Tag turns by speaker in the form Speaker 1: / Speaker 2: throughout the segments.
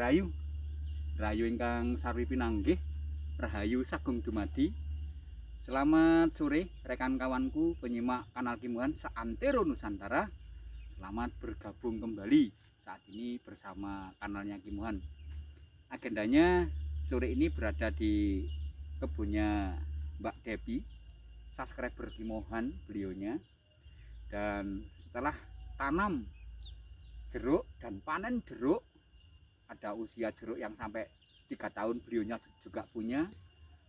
Speaker 1: Rahayu, rahayu ingkang sarwi pinanggih, rahayu sagung dumadi. Selamat sore rekan kawanku penyimak kanal Kimuhan seantero Nusantara. Selamat bergabung kembali saat ini bersama kanalnya Kimuhan. Agendanya sore ini berada di kebunnya Mbak Debbie, subscriber Kimuhan beliaunya. Dan setelah tanam jeruk dan panen jeruk, ada usia jeruk yang sampai 3 tahun beliaunya juga punya.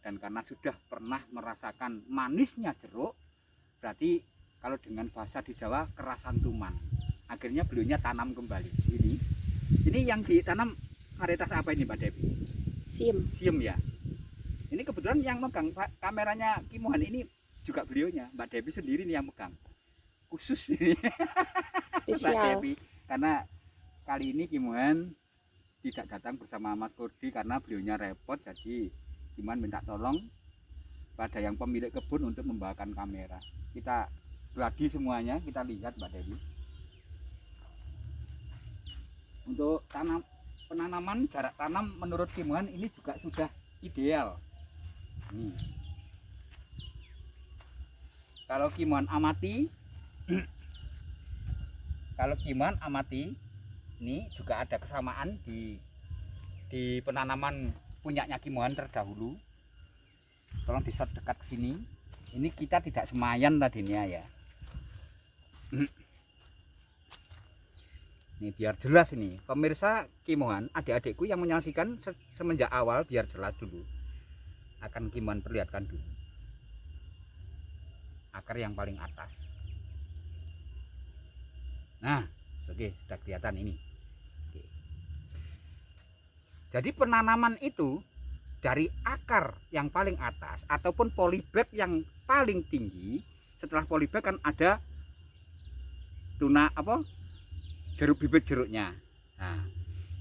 Speaker 1: Dan karena sudah pernah merasakan manisnya jeruk, berarti kalau dengan bahasa di Jawa kerasan tuman. Akhirnya beliaunya tanam kembali. Ini yang ditanam varietas apa ini Mbak Debbie? Siem ya. Ini kebetulan yang megang kameranya Kimuhan ini juga beliaunya, Mbak Debbie sendiri nih yang megang. Khusus ini Mbak Debbie, karena kali ini Kimuhan tidak datang bersama Mas Kurdi karena beliaunya repot, jadi Kimuhan minta tolong pada yang pemilik kebun untuk membawakan kamera. Kita bagi semuanya, kita lihat Mbak Debbie. Untuk penanaman, jarak tanam menurut Kimuhan ini juga sudah ideal. Nih. Kalau Kimuhan amati, ini juga ada kesamaan di penanaman punyanya Kimuhan terdahulu. Tolong di shot dekat ke sini. Ini kita tidak semayan tadinya ya. Ini biar jelas ini, pemirsa Kimuhan, adik-adikku yang menyaksikan semenjak awal biar jelas dulu. Akan Kimuhan perlihatkan dulu. Akar yang paling atas. Nah, oke, sudah kelihatan ini. Oke. Jadi penanaman itu dari akar yang paling atas ataupun polybag yang paling tinggi. Setelah polybag kan ada jeruk bibit jeruknya. Nah,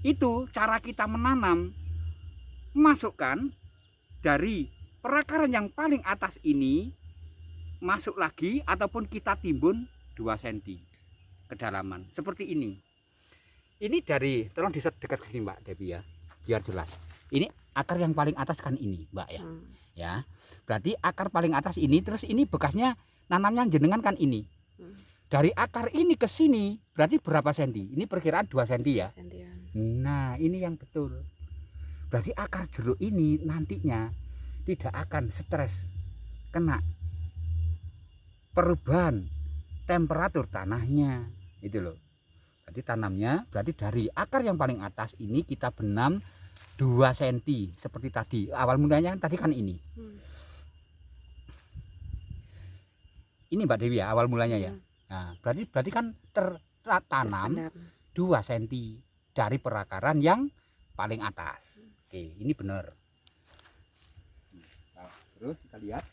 Speaker 1: itu cara kita menanam. Masukkan dari perakaran yang paling atas ini, masuk lagi ataupun kita timbun 2 cm kedalaman seperti ini. Ini dari, tolong di dekat sini Mbak Debbie ya, biar jelas. Ini akar yang paling atas kan ini Mbak ya. Ya, berarti akar paling atas ini, terus ini bekasnya nanamnya jenengan kan ini. Dari akar ini ke sini berarti berapa senti? Ini perkiraan 2 cm ya. Nah, ini yang betul. Berarti akar jeruk ini nantinya tidak akan stres kena perubahan temperatur tanahnya. Itu loh. Jadi tanamnya berarti dari akar yang paling atas ini kita benam 2 cm seperti tadi. Awal mulanya tadi kan ini. Ini Mbak Dewi ya awal mulanya ya. Nah, berarti kan tertanam 2 cm dari perakaran yang paling atas. Oke, ini benar. Nah, terus kita lihat.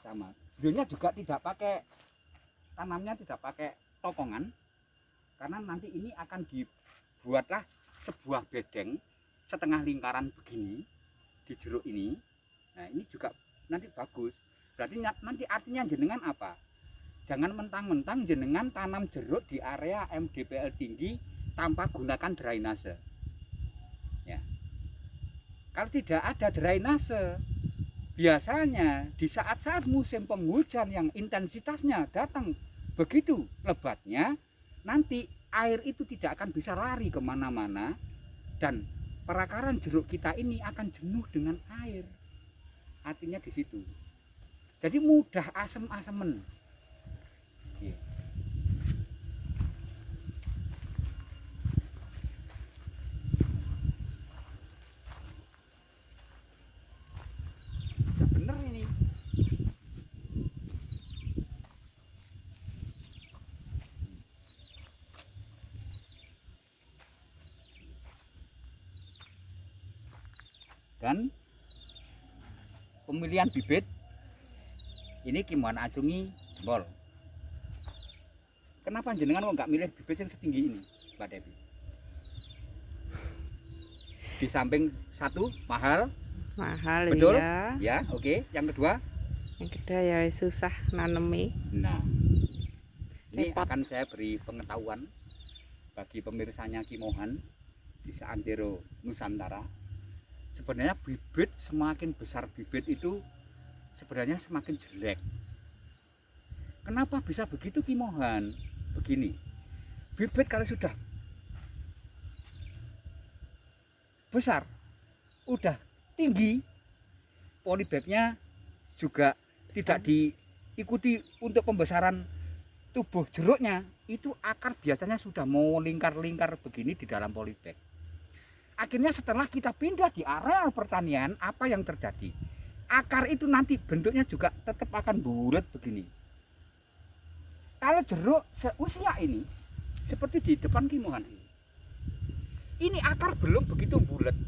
Speaker 1: Sama. Beliaunya juga tidak pakai tanamnya, tidak pakai tokongan, karena nanti ini akan dibuatlah sebuah bedeng setengah lingkaran begini di jeruk ini. Nah, ini juga nanti bagus. Berarti nanti artinya jenengan apa? Jangan mentang-mentang jenengan tanam jeruk di area MDPL tinggi tanpa gunakan drainase. Ya. Kalau tidak ada drainase, biasanya di saat-saat musim penghujan yang intensitasnya datang begitu lebatnya, nanti air itu tidak akan bisa lari kemana-mana dan perakaran jeruk kita ini akan jenuh dengan air. Artinya di situ. Jadi mudah asem-asemen. Bener ini. Dan pemilihan bibit ini Kimuhan acungi jempol. Kenapa jenengan kok nggak milih bibit yang setinggi ini Mbak Debbie? Di samping satu mahal, betul ya, oke. Yang kedua
Speaker 2: ya susah nanemi.
Speaker 1: Nah, Ini
Speaker 2: Repot.
Speaker 1: akan saya beri pengetahuan bagi pemirsanya Kimohan di seantero Nusantara. Sebenarnya bibit semakin besar bibit itu sebenarnya semakin jelek. Kenapa bisa begitu Kimohan? Begini, bibit kalau sudah besar, udah tinggi, polybagnya juga tidak diikuti untuk pembesaran tubuh jeruknya, itu akar biasanya sudah mau lingkar-lingkar begini di dalam polybag. Akhirnya setelah kita pindah di areal pertanian, apa yang terjadi? Akar itu nanti bentuknya juga tetap akan bulat begini. Kalau jeruk seusia ini, seperti di depan Kimohan ini akar belum begitu bulat.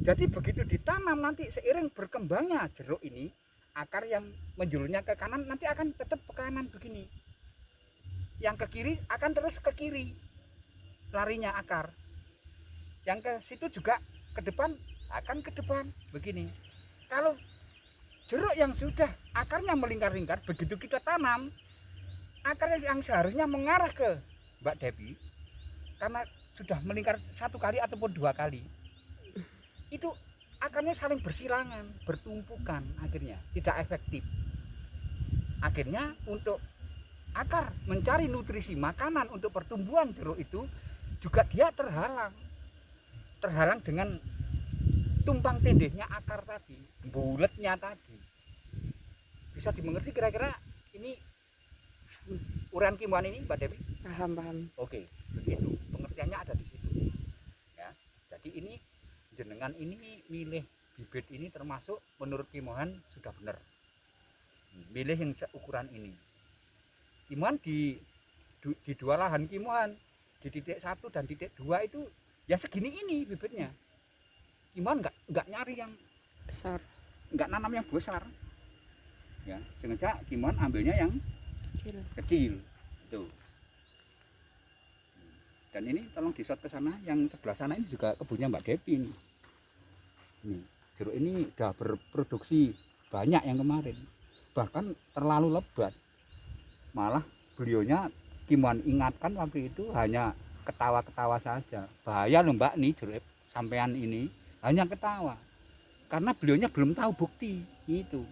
Speaker 1: Jadi begitu ditanam nanti seiring berkembangnya jeruk ini, akar yang menjulurnya ke kanan nanti akan tetap ke kanan begini. Yang ke kiri akan terus ke kiri larinya akar. Yang ke situ juga ke depan akan ke depan begini. Kalau jeruk yang sudah akarnya melingkar-lingkar, begitu kita tanam, akar yang seharusnya mengarah ke Mbak Devi, karena sudah melingkar 1 kali ataupun 2 kali, itu akarnya saling bersilangan, bertumpukan, akhirnya tidak efektif. Akhirnya untuk akar mencari nutrisi makanan untuk pertumbuhan jeruk itu juga dia terhalang dengan tumpang tindihnya akar tadi, bulatnya tadi. Bisa dimengerti kira-kira ini uraian Kimohan ini Mbak Dewi?
Speaker 2: Paham.
Speaker 1: Oke, begitu pengertiannya ada di situ ya. Jadi ini jenengan ini milih bibit ini termasuk menurut Kimohan sudah benar, milih yang seukuran ini. Kimohan di 2 lahan Kimohan, di titik 1 dan titik 2 itu ya segini ini bibitnya. Kimohan nggak nyari yang
Speaker 2: Besar.
Speaker 1: nggak nanam yang besar ya, sengaja Kimohan ambilnya yang kecil itu. Dan ini tolong di shot ke sana, yang sebelah sana ini juga kebunnya Mbak Devi nih. Jeruk ini udah berproduksi banyak yang kemarin, bahkan terlalu lebat. Malah beliaunya Kimohan ingatkan waktu itu hanya ketawa-ketawa saja. Bahaya loh Mbak nih jeruk sampean ini, hanya ketawa. Karena beliaunya belum tahu bukti itu.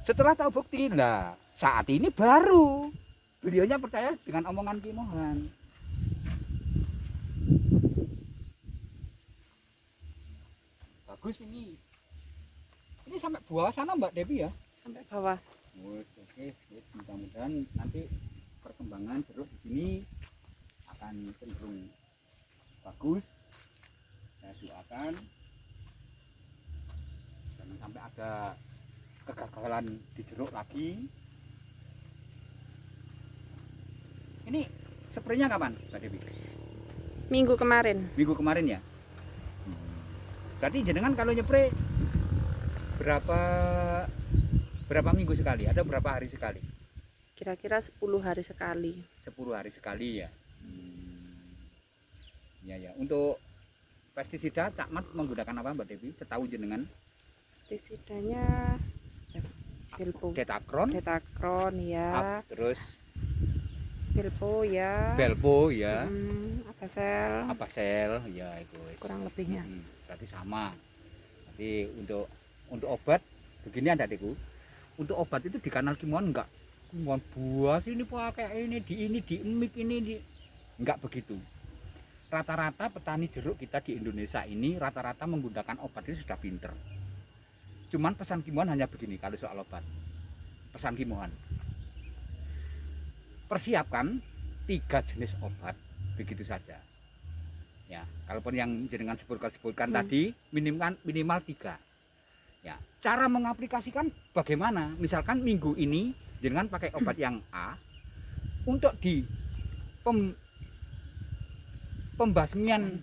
Speaker 1: Setelah tahu bukti lah, saat ini baru beliaunya percaya dengan omongan Kimohan. Bagus ini sampai bawah sana Mbak Devi ya?
Speaker 2: Sampai bawah.
Speaker 1: Oke, mudah-mudahan nanti perkembangan jeruk di sini akan cenderung bagus. Saya doakan jangan sampai ada kegagalan di jeruk lagi. Ini spraynya kapan Mbak Devi?
Speaker 2: Minggu kemarin.
Speaker 1: Minggu kemarin ya. Berarti jenengan kalau nyepray berapa minggu sekali atau berapa hari sekali?
Speaker 2: Kira-kira 10 hari sekali.
Speaker 1: 10 hari sekali ya. Ya. Untuk pestisida Cakmat menggunakan apa Mbak Devi? Setahu jenengan?
Speaker 2: Pestisidanya Belpo.
Speaker 1: Detakron
Speaker 2: Ya.
Speaker 1: terus
Speaker 2: Belpo ya.
Speaker 1: Belpo ya.
Speaker 2: Apasel
Speaker 1: ya itu.
Speaker 2: Kurang lebihnya.
Speaker 1: Berarti sama. Jadi untuk obat begini ada Deku. Untuk obat itu di kanal Kimohan enggak Kimohan buas ini pakai ini di emik ini enggak begitu. Rata-rata petani jeruk kita di Indonesia ini rata-rata menggunakan obat itu sudah pinter. Cuman pesan Kimohan hanya begini kalau soal obat. Pesan Kimohan, persiapkan 3 jenis obat, begitu saja. Ya, kalaupun yang jenengan sebutkan tadi minimal 3. Ya, cara mengaplikasikan bagaimana? Misalkan minggu ini jenengan pakai obat yang A, untuk di pembasmian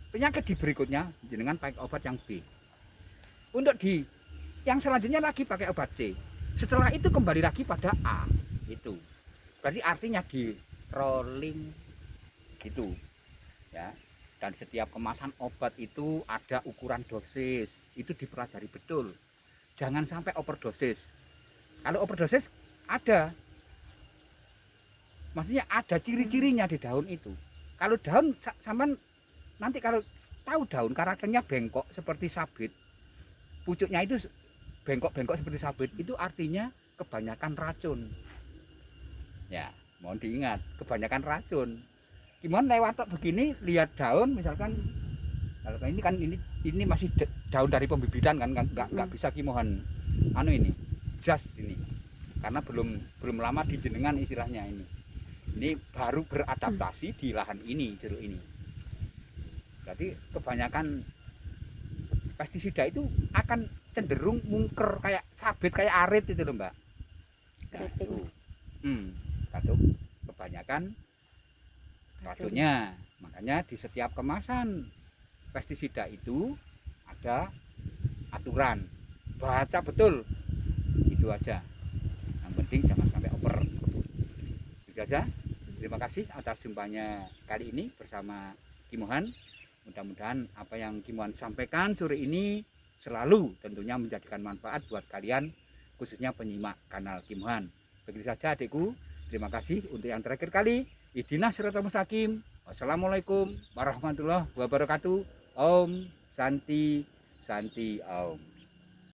Speaker 1: penyakit di berikutnya jenengan pakai obat yang B. Untuk di yang selanjutnya lagi pakai obat C. Setelah itu kembali lagi pada A. Itu. Berarti artinya di rolling gitu. Ya. Dan setiap kemasan obat itu ada ukuran dosis. Itu dipelajari betul. Jangan sampai overdosis. Kalau overdosis ada Maksudnya ada ciri-cirinya di daun itu. Kalau daun sampean nanti kalau tahu daun karakternya bengkok seperti sabit, pucuknya itu bengkok-bengkok seperti sabit, itu artinya kebanyakan racun. Ya, mohon diingat, kebanyakan racun. Gimana lewat begini lihat daun misalkan, kalau ini kan ini masih daun dari pembibitan kan, nggak bisa kimohan anu ini jas ini, karena belum lama dijenengan istilahnya ini baru beradaptasi di lahan ini, jeruk ini. Berarti kebanyakan pestisida itu akan cenderung mungker kayak sabit, kayak arit itu loh Mbak.
Speaker 2: Keriting.
Speaker 1: Satu, kebanyakan racunnya. Makanya di setiap kemasan pestisida itu ada aturan, baca betul, itu aja. Yang penting jangan sampai over. Itu aja. Terima kasih atas jumpanya kali ini bersama Kimohan. Mudah-mudahan apa yang Kimohan sampaikan sore ini selalu tentunya menjadikan manfaat buat kalian, khususnya penyimak kanal Kimohan. Begitu saja adikku. Terima kasih untuk yang terakhir kali. Ihdinas siratal mustaqim. Wassalamualaikum warahmatullahi wabarakatuh. Om Santi Santi Om.